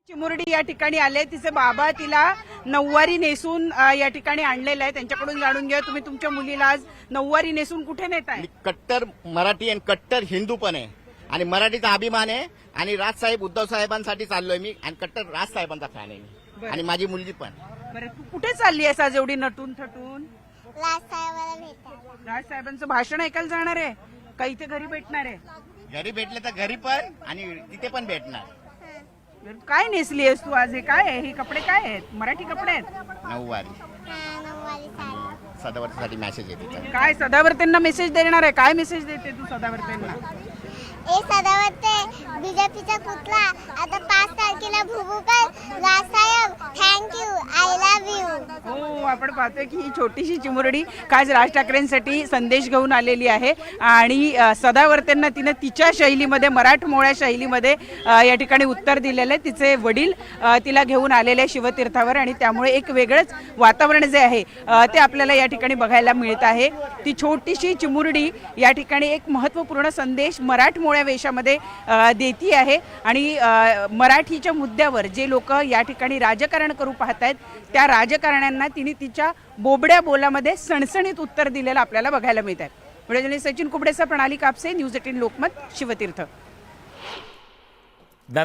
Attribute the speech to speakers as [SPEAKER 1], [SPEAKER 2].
[SPEAKER 1] चिमुरडी या ठिकाणी आले, तिचे बाबा तिला नऊवारी नेसून या ठिकाणी आणलेलं आहे. त्यांच्याकडून जाणून घ्या, तुम्ही तुमच्या मुलीला आज नऊवारी नेसून कुठे नेताय?
[SPEAKER 2] कट्टर मराठी आणि कट्टर हिंदू पण आहे आणि मराठीचा अभिमान आहे आणि राजसाहेब उद्धव साहेबांसाठी चाललोय मी आणि कट्टर राजसाहेबांचा फॅन आहे मी आणि माझी मुलगी पण.
[SPEAKER 1] बरं, तू कुठे चालली आहेस आज एवढी नटून थटून?
[SPEAKER 3] राजसाहेबाला भेटायला.
[SPEAKER 1] राजसाहेबांचं भाषण ऐकायला जाणार आहे का इथे घरी भेटणार आहे?
[SPEAKER 2] घरी भेटले तर घरी पण आणि तिथे पण भेटणार.
[SPEAKER 1] बरं, काय नेसली आहेस तू आज? हे काय आहे? हे कपडे काय आहेत? मराठी कपडे आहेत?
[SPEAKER 2] नऊवारी
[SPEAKER 3] नऊवारी साडी.
[SPEAKER 2] सदावर्तीसाठी मेसेज येते.
[SPEAKER 1] काय सदावर्तेंना मेसेज देणार आहे? काय मेसेज देते तू सदावर्तेंना?
[SPEAKER 3] ए सदावर्ते, बीजेपीचा पुतला आता 5 तारखेला भुबुकर. राजसाहेब थँक्यू, आय लव्ह यू.
[SPEAKER 1] हो, आपण पाहतोय की ही छोटीशी चिमुरडी आज राज ठाकरेंसाठी संदेश घेऊन आलेली आहे आणि सदावर्तेंना तिने तिच्या शैलीमध्ये, मराठमोळ्या शैलीमध्ये या ठिकाणी उत्तर दिलेलं आहे. तिचे वडील तिला घेऊन आलेले आहे शिवतीर्थावर आणि त्यामुळे एक वेगळंच वातावरण जे आहे ते आपल्याला या ठिकाणी बघायला मिळत आहे. ती छोटीशी चिमुरडी या ठिकाणी एक महत्त्वपूर्ण संदेश मराठमोळ्या वेशामध्ये देती आहे आणि मराठीच्या मुद्द्यावर जे लोक या ठिकाणी राजकारण करू पाहत आहेत त्या राजकारण्यांना तिने तिच्या बोबड्या बोलामध्ये सणसणीत उत्तर दिलेलं आपल्याला बघायला मिळत आहे. व्हिडिओ जर्नलिस्ट सचिन कुबडेसह प्रणाली कापसे, न्यूज 18 लोकमत, शिवतीर्थ.